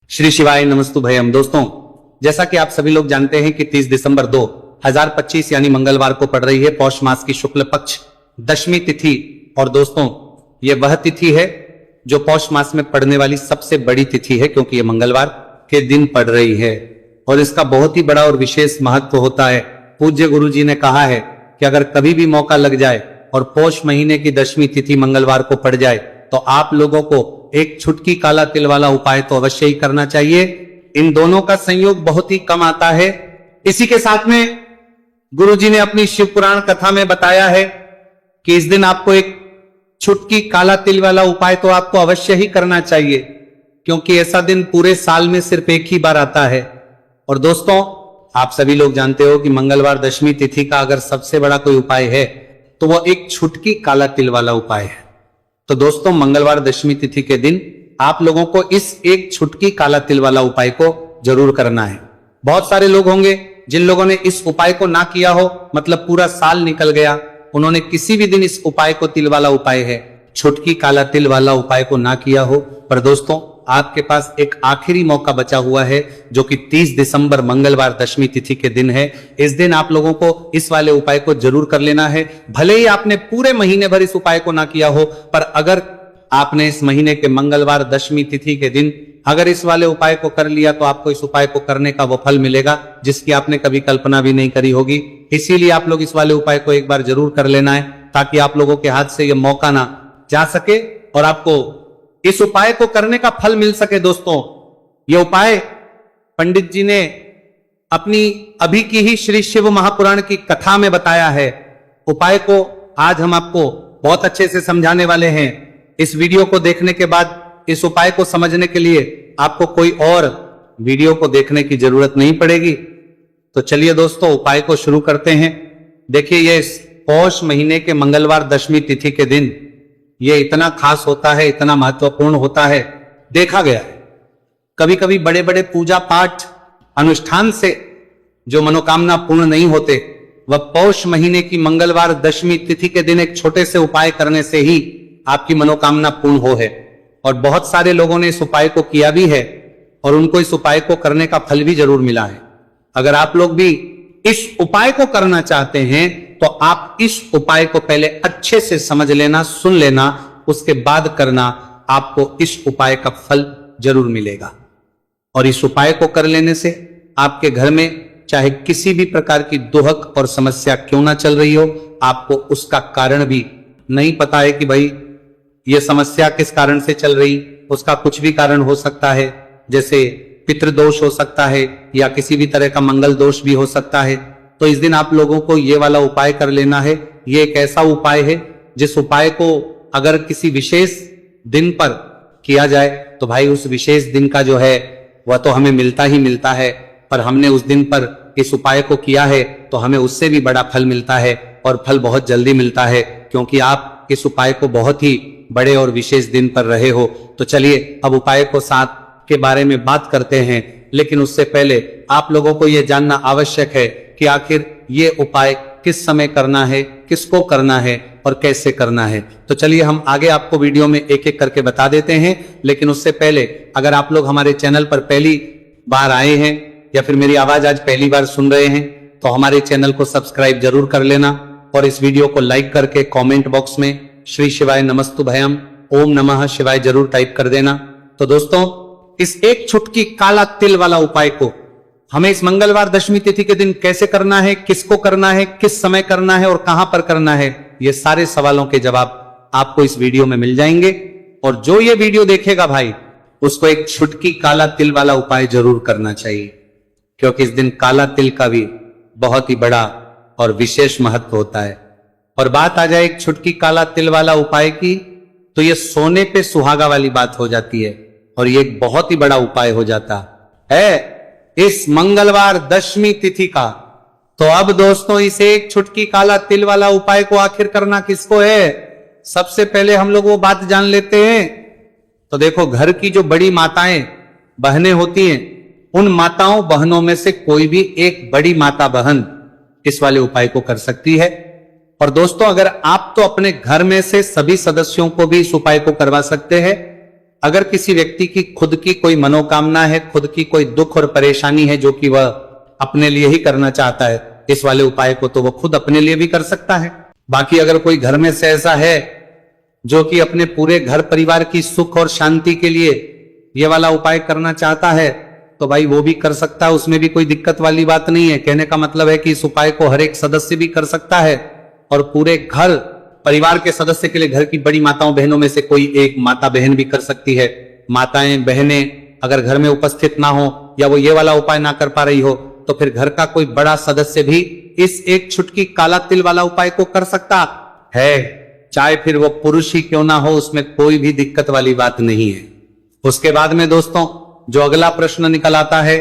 श्री शिवाय नमस्तु भयम। दोस्तों, जैसा कि आप सभी लोग जानते हैं कि 30 दिसंबर 2025 यानी मंगलवार को पड़ रही है पौष मास की शुक्ल पक्ष दशमी तिथि। और दोस्तों, ये वह तिथि है जो पौष मास में पड़ने वाली सबसे बड़ी तिथि है, क्योंकि ये मंगलवार के दिन पड़ रही है और इसका बहुत ही बड़ा और विशेष महत्व होता है। पूज्य गुरु जी ने कहा है कि अगर कभी भी मौका लग जाए और पौष महीने की दशमी तिथि मंगलवार को पड़ जाए तो आप लोगों को एक छुटकी काला तिल वाला उपाय तो अवश्य ही करना चाहिए। इन दोनों का संयोग बहुत ही कम आता है। इसी के साथ में गुरुजी ने अपनी शिव पुराण कथा में बताया है कि इस दिन आपको एक छुटकी काला तिल वाला उपाय तो आपको अवश्य ही करना चाहिए, क्योंकि ऐसा दिन पूरे साल में सिर्फ एक ही बार आता है। और दोस्तों, आप सभी लोग जानते हो कि मंगलवार दशमी तिथि का अगर सबसे बड़ा कोई उपाय है तो वह एक छुटकी काला तिल वाला उपाय है। तो दोस्तों, मंगलवार दशमी तिथि के दिन आप लोगों को इस एक छुटकी काला तिल वाला उपाय को जरूर करना है। बहुत सारे लोग होंगे जिन लोगों ने इस उपाय को ना किया हो, मतलब पूरा साल निकल गया, उन्होंने किसी भी दिन इस उपाय को, तिल वाला उपाय है, छुटकी काला तिल वाला उपाय को ना किया हो। पर दोस्तों, आपके पास एक आखिरी मौका बचा हुआ है जो कि 30 दिसंबर मंगलवार दशमी तिथि के दिन है। इस दिन आप लोगों को इस वाले उपाय को जरूर कर लेना है। भले ही आपने पूरे महीने भर इस उपाय को ना किया हो, पर अगर आपने इस महीने के मंगलवार दशमी तिथि के दिन अगर इस वाले उपाय को कर लिया तो आपको इस उपाय को करने का वो फल मिलेगा जिसकी आपने कभी कल्पना भी नहीं करी होगी। इसीलिए आप लोग इस वाले उपाय को एक बार जरूर कर लेना है, ताकि आप लोगों के हाथ से यह मौका ना जा सके और आपको इस उपाय को करने का फल मिल सके। दोस्तों, यह उपाय पंडित जी ने अपनी अभी की ही श्री शिव महापुराण की कथा में बताया है। उपाय को आज हम आपको बहुत अच्छे से समझाने वाले हैं। इस वीडियो को देखने के बाद इस उपाय को समझने के लिए आपको कोई और वीडियो को देखने की जरूरत नहीं पड़ेगी। तो चलिए दोस्तों, उपाय को शुरू करते हैं। देखिए, ये पौष महीने के मंगलवार दशमी तिथि के दिन ये इतना खास होता है, इतना महत्वपूर्ण होता है। देखा गया है कभी कभी बड़े बड़े पूजा पाठ अनुष्ठान से जो मनोकामना पूर्ण नहीं होते, वह पौष महीने की मंगलवार दशमी तिथि के दिन एक छोटे से उपाय करने से ही आपकी मनोकामना पूर्ण हो है। और बहुत सारे लोगों ने इस उपाय को किया भी है और उनको इस उपाय को करने का फल भी जरूर मिला है। अगर आप लोग भी इस उपाय को करना चाहते हैं तो आप इस उपाय को पहले अच्छे से समझ लेना, सुन लेना, उसके बाद करना। आपको इस उपाय का फल जरूर मिलेगा। और इस उपाय को कर लेने से आपके घर में चाहे किसी भी प्रकार की दुहक और समस्या क्यों ना चल रही हो, आपको उसका कारण भी नहीं पता है कि भाई यह समस्या किस कारण से चल रही, उसका कुछ भी कारण हो सकता है। जैसे पितृदोष हो सकता है या किसी भी तरह का मंगल दोष भी हो सकता है। तो इस दिन आप लोगों को ये वाला उपाय कर लेना है। ये एक ऐसा उपाय है जिस उपाय को अगर किसी विशेष दिन पर किया जाए तो भाई उस विशेष दिन का जो है वह तो हमें मिलता ही मिलता है, पर हमने उस दिन पर इस उपाय को किया है तो हमें उससे भी बड़ा फल मिलता है और फल बहुत जल्दी मिलता है, क्योंकि आप इस उपाय को बहुत ही बड़े और विशेष दिन पर रहे हो। तो चलिए अब उपाय को साथ के बारे में बात करते हैं, लेकिन उससे पहले आप लोगों को यह जानना आवश्यक है कि आखिर ये उपाय किस समय करना है, किसको करना है और कैसे करना है। तो चलिए हम आगे आपको वीडियो में एक एक करके बता देते हैं। लेकिन उससे पहले अगर आप लोग हमारे चैनल पर पहली बार आए हैं या फिर मेरी आवाज आज पहली बार सुन रहे हैं तो हमारे चैनल को सब्सक्राइब जरूर कर लेना और इस वीडियो को लाइक करके कॉमेंट बॉक्स में श्री शिवाय नमस्तु भयम, ओम नमः शिवाय जरूर टाइप कर देना। तो दोस्तों, इस एक छुटकी काला तिल वाला उपाय को हमें इस मंगलवार दशमी तिथि के दिन कैसे करना है, किसको करना है, किस समय करना है और कहां पर करना है, ये सारे सवालों के जवाब आपको इस वीडियो में मिल जाएंगे। और जो ये वीडियो देखेगा भाई, उसको एक छुटकी काला तिल वाला उपाय जरूर करना चाहिए, क्योंकि इस दिन काला तिल का भी बहुत ही बड़ा और विशेष महत्व होता है। और बात आ जाए एक छुटकी काला तिल वाला उपाय की, तो ये सोने पे सुहागा वाली बात हो जाती है और ये एक बहुत ही बड़ा उपाय हो जाता है इस मंगलवार दशमी तिथि का। तो अब दोस्तों, इस एक छुटकी काला तिल वाला उपाय को आखिर करना किसको है, सबसे पहले हम लोग वो बात जान लेते हैं। तो देखो, घर की जो बड़ी माताएं बहनें होती हैं, उन माताओं बहनों में से कोई भी एक बड़ी माता बहन इस वाले उपाय को कर सकती है। और दोस्तों, अगर आप तो अपने घर में से सभी सदस्यों को भी इस उपाय को करवा सकते हैं, अगर किसी व्यक्ति की खुद की कोई मनोकामना है, खुद की कोई दुख और परेशानी है जो कि वह अपने लिए ही करना चाहता है इस वाले उपाय को, तो वह खुद अपने लिए भी कर सकता है। बाकी अगर कोई घर में से ऐसा है जो कि अपने पूरे घर परिवार की सुख और शांति के लिए ये वाला उपाय करना चाहता है, तो भाई वो भी कर सकता है, उसमें भी कोई दिक्कत वाली बात नहीं है। कहने का मतलब है कि इस उपाय को हर एक सदस्य भी कर सकता है और पूरे घर परिवार के सदस्य के लिए, घर की बड़ी माताओं बहनों में से कोई एक माता बहन भी कर सकती है। माताएं बहनें अगर घर में उपस्थित ना हो या वो ये वाला उपाय ना कर पा रही हो, तो फिर घर का कोई बड़ा सदस्य भी इस एक चुटकी काला तिल वाला उपाय को कर सकता है, चाहे फिर वो पुरुष ही क्यों ना हो, उसमें कोई भी दिक्कत वाली बात नहीं है। उसके बाद में दोस्तों जो अगला प्रश्न निकल आता है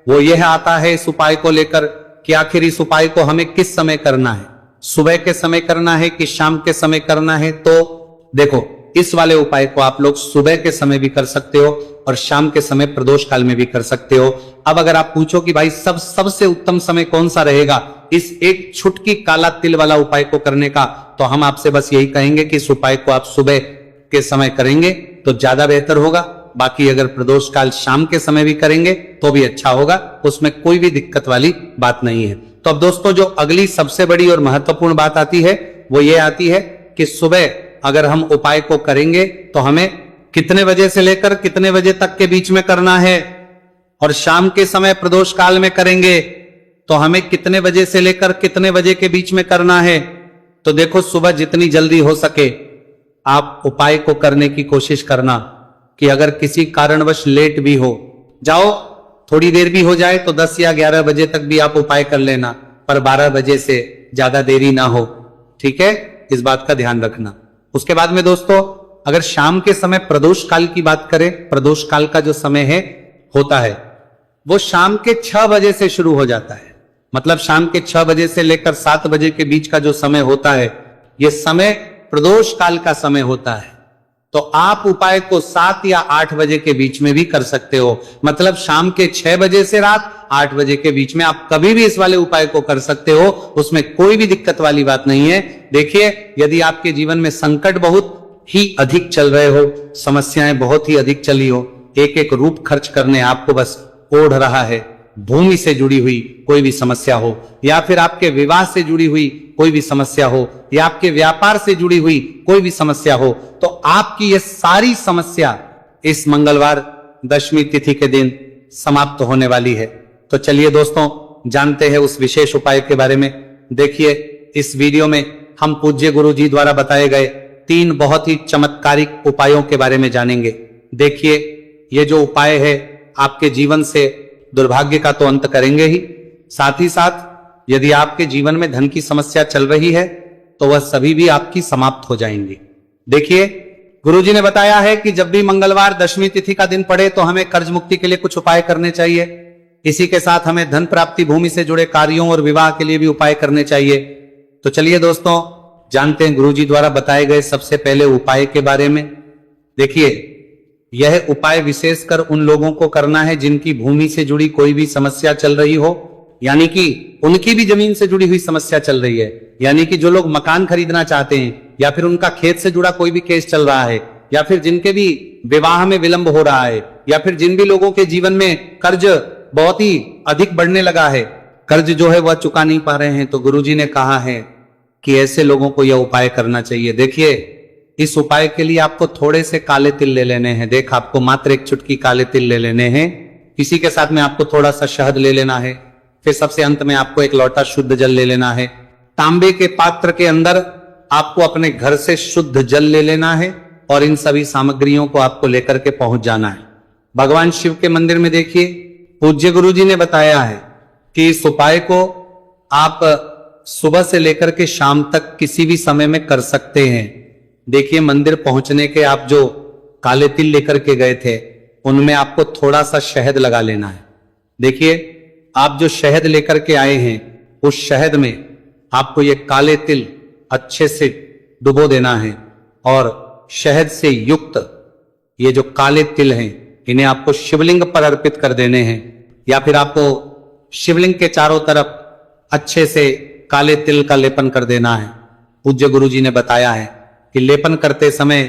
वो यह आता है इस उपाय को लेकर कि आखिर इस उपाय को हमें किस समय करना है, सुबह के समय करना है कि शाम के समय करना है। तो देखो, इस वाले उपाय को आप लोग सुबह के समय भी कर सकते हो और शाम के समय प्रदोष काल में भी कर सकते हो। अब अगर आप पूछो कि भाई सबसे उत्तम समय कौन सा रहेगा इस एक छुटकी काला तिल वाला उपाय को करने का, तो हम आपसे बस यही कहेंगे कि इस उपाय को आप सुबह के समय करेंगे तो ज्यादा बेहतर होगा। बाकी अगर प्रदोष काल शाम के समय भी करेंगे तो भी अच्छा होगा, उसमें कोई भी दिक्कत वाली बात नहीं है। तो अब दोस्तों जो अगली सबसे बड़ी और महत्वपूर्ण बात आती है वो ये आती है कि सुबह अगर हम उपाय को करेंगे तो हमें कितने बजे से लेकर कितने बजे तक के बीच में करना है, और शाम के समय प्रदोष काल में करेंगे तो हमें कितने बजे से लेकर कितने बजे के बीच में करना है। तो देखो, सुबह जितनी जल्दी हो सके आप उपाय को करने की कोशिश करना कि अगर किसी कारणवश लेट भी हो जाओ, थोड़ी देर भी हो जाए तो 10 या 11 बजे तक भी आप उपाय कर लेना, पर 12 बजे से ज्यादा देरी ना हो, ठीक है, इस बात का ध्यान रखना। उसके बाद में दोस्तों अगर शाम के समय प्रदोष काल की बात करें, प्रदोष काल का जो समय है होता है वो शाम के 6 बजे से शुरू हो जाता है। मतलब शाम के 6 बजे से लेकर 7 बजे के बीच का जो समय होता है यह समय प्रदोष काल का समय होता है। तो आप उपाय को 7 या 8 बजे के बीच में भी कर सकते हो। मतलब शाम के 6 बजे से रात 8 बजे के बीच में आप कभी भी इस वाले उपाय को कर सकते हो, उसमें कोई भी दिक्कत वाली बात नहीं है। देखिए, यदि आपके जीवन में संकट बहुत ही अधिक चल रहे हो, समस्याएं बहुत ही अधिक चली हो, एक एक रूप खर्च करने आपको बस ओढ़ रहा है, भूमि से जुड़ी हुई कोई भी समस्या हो, या फिर आपके विवाह से जुड़ी हुई कोई भी समस्या हो, या आपके व्यापार से जुड़ी हुई कोई भी समस्या हो, तो आपकी ये सारी समस्या इस मंगलवार दशमी तिथि के दिन समाप्त होने वाली है। तो चलिए दोस्तों जानते हैं उस विशेष उपाय के बारे में। देखिए, इस वीडियो में हम पूज्य गुरु जी द्वारा बताए गए 3 बहुत ही चमत्कारिक उपायों के बारे में जानेंगे। देखिए, ये जो उपाय है आपके जीवन से दुर्भाग्य का तो अंत करेंगे ही, साथ ही साथ यदि आपके जीवन में धन की समस्या चल रही है तो वह सभी भी आपकी समाप्त हो जाएंगी। देखिए, गुरुजी ने बताया है कि जब भी मंगलवार दशमी तिथि का दिन पड़े तो हमें कर्ज मुक्ति के लिए कुछ उपाय करने चाहिए। इसी के साथ हमें धन प्राप्ति, भूमि से जुड़े कार्यों और विवाह के लिए भी उपाय करने चाहिए। तो चलिए दोस्तों जानते हैं गुरुजी द्वारा बताए गए सबसे पहले उपाय के बारे में। देखिए, यह उपाय विशेषकर उन लोगों को करना है जिनकी भूमि से जुड़ी कोई भी समस्या चल रही हो, यानी कि उनकी भी जमीन से जुड़ी हुई समस्या चल रही है, यानी कि जो लोग मकान खरीदना चाहते हैं, या फिर उनका खेत से जुड़ा कोई भी केस चल रहा है, या फिर जिनके भी विवाह में विलंब हो रहा है, या फिर जिन भी लोगों के जीवन में कर्ज बहुत ही अधिक बढ़ने लगा है, कर्ज जो है वह चुका नहीं पा रहे हैं, तो गुरुजी ने कहा है कि ऐसे लोगों को यह उपाय करना चाहिए। देखिए, इस उपाय के लिए आपको थोड़े से काले तिल ले लेने हैं। देख, आपको मात्र एक चुटकी काले तिल ले लेने हैं। इसी के साथ में आपको थोड़ा सा शहद ले लेना है। फिर सबसे अंत में आपको एक लोटा शुद्ध जल ले लेना है। तांबे के पात्र के अंदर आपको अपने घर से शुद्ध जल ले लेना है और इन सभी सामग्रियों को आपको लेकर के पहुंच जाना है भगवान शिव के मंदिर में। देखिए, पूज्य गुरु जी ने बताया है कि इस उपाय को आप सुबह से लेकर के शाम तक किसी भी समय में कर सकते हैं। देखिए, मंदिर पहुंचने के आप जो काले तिल लेकर के गए थे उनमें आपको थोड़ा सा शहद लगा लेना है। देखिए, आप जो शहद लेकर के आए हैं उस शहद में आपको ये काले तिल अच्छे से डुबो देना है और शहद से युक्त ये जो काले तिल हैं इन्हें आपको शिवलिंग पर अर्पित कर देने हैं, या फिर आपको शिवलिंग के चारों तरफ अच्छे से काले तिल का लेपन कर देना है। पूज्य गुरु जी ने बताया है कि लेपन करते समय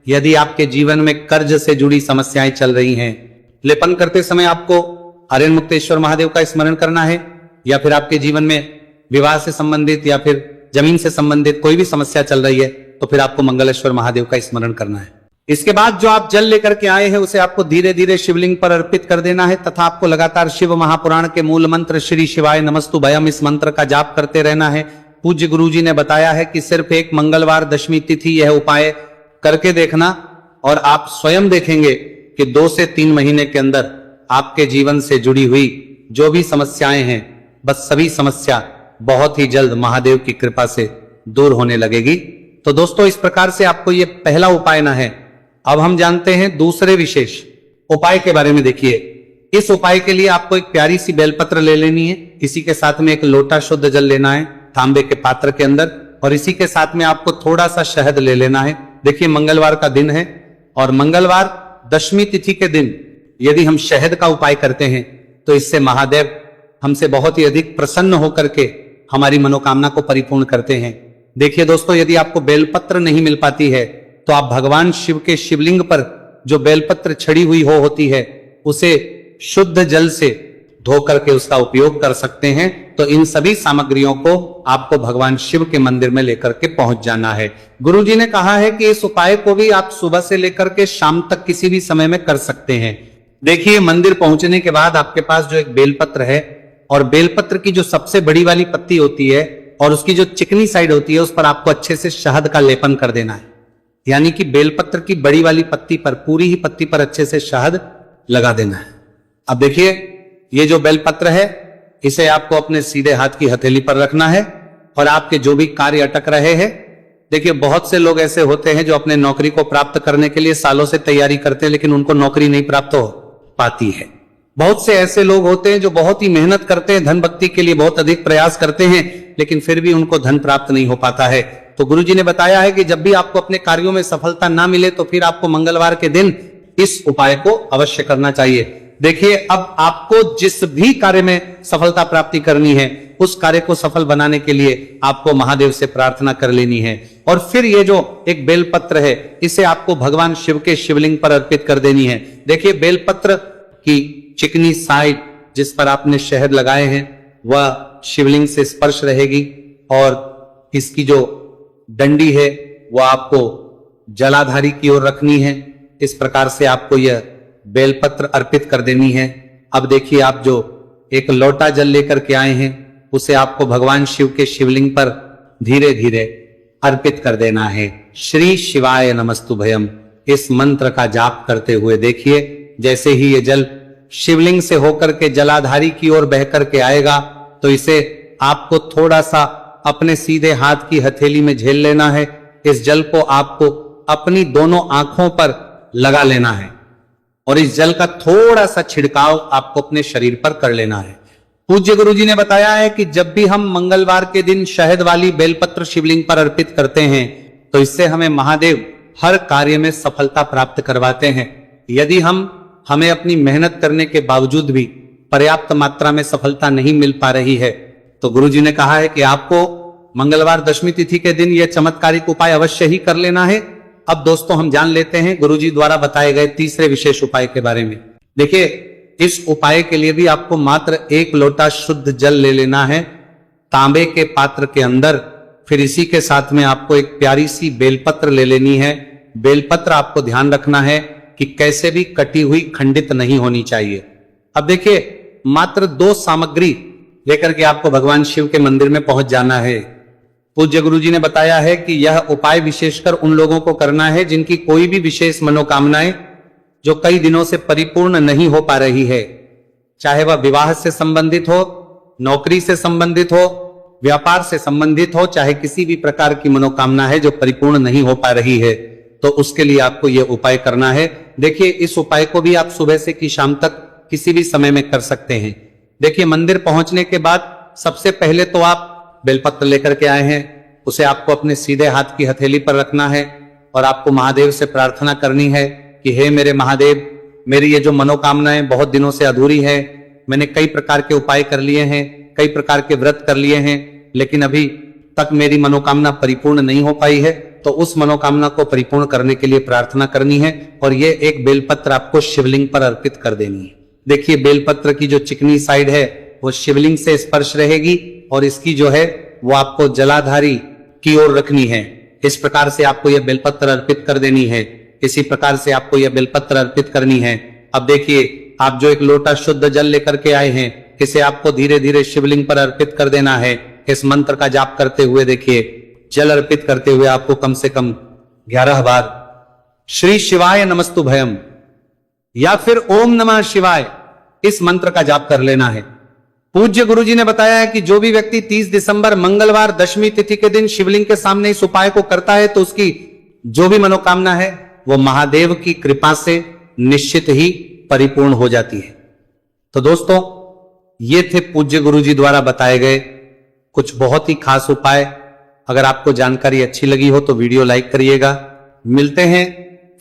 यदि आपके जीवन में कर्ज से जुड़ी समस्याएं चल रही हैं, लेपन करते समय आपको आर्यन मुक्तेश्वर महादेव का स्मरण करना है, या फिर आपके जीवन में विवाह से संबंधित या फिर जमीन से संबंधित कोई भी समस्या चल रही है, तो फिर आपको मंगलेश्वर महादेव का स्मरण करना है। इसके बाद जो आप जल लेकर के आए हैं उसे आपको धीरे धीरे शिवलिंग पर अर्पित कर देना है, तथा आपको लगातार शिव महापुराण के मूल मंत्र श्री शिवाय नमस्तु भयम इस मंत्र का जाप करते रहना है। पूज्य गुरुजी ने बताया है कि सिर्फ एक मंगलवार दशमी तिथि यह उपाय करके देखना और आप स्वयं देखेंगे कि 2 से 3 महीने के अंदर आपके जीवन से जुड़ी हुई जो भी समस्याएं हैं, बस सभी समस्या बहुत ही जल्द महादेव की कृपा से दूर होने लगेगी। तो दोस्तों, इस प्रकार से आपको ये पहला उपाय ना है। अब हम जानते हैं दूसरे विशेष उपाय के बारे में। देखिए, इस उपाय के लिए आपको एक प्यारी सी बेलपत्र ले लेनी है, इसी के साथ में एक लोटा शुद्ध जल लेना है तांबे के पात्र के अंदर, और इसी के साथ में आपको थोड़ा सा शहद ले लेना है। देखिए, मंगलवार का दिन है और मंगलवार दशमी तिथि के दिन यदि हम शहद का उपाय करते हैं तो इससे महादेव हमसे बहुत ही अधिक प्रसन्न होकर के हमारी मनोकामना को परिपूर्ण करते हैं। देखिए दोस्तों, यदि आपको बेलपत्र नहीं मिल पाती है तो आप भगवान शिव के शिवलिंग पर जो बेलपत्र छड़ी हुई होती है उसे शुद्ध जल से धो करके उसका उपयोग कर सकते हैं। तो इन सभी सामग्रियों को आपको भगवान शिव के मंदिर में लेकर के पहुंच जाना है। गुरुजी ने कहा है कि इस उपाय को भी आप सुबह से लेकर के शाम तक किसी भी समय में कर सकते हैं। देखिए, मंदिर पहुंचने के बाद आपके पास जो एक बेलपत्र है और बेलपत्र की जो सबसे बड़ी वाली पत्ती होती है और उसकी जो चिकनी साइड होती है उस पर आपको अच्छे से शहद का लेपन कर देना है। यानी कि बेलपत्र की बड़ी वाली पत्ती पर, पूरी ही पत्ती पर अच्छे से शहद लगा देना है। अब देखिए, ये जो बेलपत्र है इसे आपको अपने सीधे हाथ की हथेली पर रखना है और आपके जो भी कार्य अटक रहे हैं, देखिए बहुत से लोग ऐसे होते हैं जो अपने नौकरी को प्राप्त करने के लिए सालों से तैयारी करते हैं लेकिन उनको नौकरी नहीं प्राप्त हो पाती है। बहुत से ऐसे लोग होते हैं जो बहुत ही मेहनत करते हैं, धन भक्ति के लिए बहुत अधिक प्रयास करते हैं, लेकिन फिर भी उनको धन प्राप्त नहीं हो पाता है। तो गुरुजी ने बताया है कि जब भी आपको अपने कार्यों में सफलता ना मिले तो फिर आपको मंगलवार के दिन इस उपाय को अवश्य करना चाहिए। देखिए, अब आपको जिस भी कार्य में सफलता प्राप्ति करनी है उस कार्य को सफल बनाने के लिए आपको महादेव से प्रार्थना कर लेनी है, और फिर ये जो एक बेलपत्र है इसे आपको भगवान शिव के शिवलिंग पर अर्पित कर देनी है। देखिए, बेलपत्र की चिकनी साइड जिस पर आपने शहद लगाए हैं वह शिवलिंग से स्पर्श रहेगी और इसकी जो डंडी है वह आपको जलाधारी की ओर रखनी है। इस प्रकार से आपको यह बेलपत्र अर्पित कर देनी है। अब देखिए, आप जो एक लोटा जल लेकर के आए हैं उसे आपको भगवान शिव के शिवलिंग पर धीरे धीरे अर्पित कर देना है। श्री शिवाय नमस्तु भयम इस मंत्र का जाप करते हुए देखिए, जैसे ही ये जल शिवलिंग से होकर के जलाधारी की ओर बह करके आएगा तो इसे आपको थोड़ा सा अपने सीधे हाथ की हथेली में झेल लेना है। इस जल को आपको अपनी दोनों आंखों पर लगा लेना है और इस जल का थोड़ा सा छिड़काव आपको अपने शरीर पर कर लेना है। पूज्य गुरुजी ने बताया है कि जब भी हम मंगलवार के दिन शहद वाली बेलपत्र शिवलिंग पर अर्पित करते हैं तो इससे हमें महादेव हर कार्य में सफलता प्राप्त करवाते हैं। यदि हमें अपनी मेहनत करने के बावजूद भी पर्याप्त मात्रा में सफलता नहीं मिल पा रही है तो गुरुजी ने कहा है कि आपको मंगलवार दशमी तिथि के दिन यह चमत्कारिक उपाय अवश्य ही कर लेना है। अब दोस्तों, हम जान लेते हैं गुरुजी द्वारा बताए गए तीसरे विशेष उपाय के बारे में। देखिए, इस उपाय के लिए भी आपको मात्र 1 लोटा शुद्ध जल ले लेना है तांबे के पात्र के अंदर। फिर इसी के साथ में आपको एक प्यारी सी बेलपत्र ले लेनी है। बेलपत्र आपको ध्यान रखना है कि कैसे भी कटी हुई खंडित नहीं होनी चाहिए। अब देखिए, मात्र 2 सामग्री लेकर के आपको भगवान शिव के मंदिर में पहुंच जाना है। पूज्य गुरुजी ने बताया है कि यह उपाय विशेषकर उन लोगों को करना है जिनकी कोई भी विशेष मनोकामनाएं जो कई दिनों से परिपूर्ण नहीं हो पा रही है, चाहे वह विवाह से संबंधित हो, नौकरी से संबंधित हो, व्यापार से संबंधित हो, चाहे किसी भी प्रकार की मनोकामना है जो परिपूर्ण नहीं हो पा रही है, तो उसके लिए आपको यह उपाय करना है। देखिए, इस उपाय को भी आप सुबह से की शाम तक किसी भी समय में कर सकते हैं। देखिए, मंदिर पहुंचने के बाद सबसे पहले तो आप बेलपत्र लेकर के आए हैं, उसे आपको अपने सीधे हाथ की हथेली पर रखना है और आपको महादेव से प्रार्थना करनी है कि हे मेरे महादेव, मेरी ये जो मनोकामनाएं बहुत दिनों से अधूरी है, मैंने कई प्रकार के उपाय कर लिए हैं, कई प्रकार के व्रत कर लिए हैं, लेकिन अभी तक मेरी मनोकामना परिपूर्ण नहीं हो पाई है, तो उस मनोकामना को परिपूर्ण करने के लिए प्रार्थना करनी है और ये एक बेलपत्र आपको शिवलिंग पर अर्पित कर देनी है। देखिए बेलपत्र की जो चिकनी साइड है वो शिवलिंग से स्पर्श रहेगी और इसकी जो है वो आपको जलाधारी की ओर रखनी है। इस प्रकार से आपको यह बेलपत्र अर्पित कर देनी है। इसी प्रकार से आपको यह बेलपत्र अर्पित करनी है। अब देखिए आप जो एक लोटा शुद्ध जल लेकर के आए हैं, इसे आपको धीरे धीरे शिवलिंग पर अर्पित कर देना है। इस मंत्र का जाप करते हुए देखिए, जल अर्पित करते हुए आपको कम से कम 11 बार श्री शिवाय नमस्तु भयम या फिर ओम नमः शिवाय इस मंत्र का जाप कर लेना है। पूज्य गुरुजी ने बताया है कि जो भी व्यक्ति 30 दिसंबर मंगलवार दशमी तिथि के दिन शिवलिंग के सामने इस उपाय को करता है तो उसकी जो भी मनोकामना है वो महादेव की कृपा से निश्चित ही परिपूर्ण हो जाती है। तो दोस्तों ये थे पूज्य गुरुजी द्वारा बताए गए कुछ बहुत ही खास उपाय। अगर आपको जानकारी अच्छी लगी हो तो वीडियो लाइक करिएगा। मिलते हैं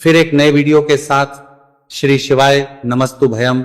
फिर एक नए वीडियो के साथ। श्री शिवाय नमस्तु भयम।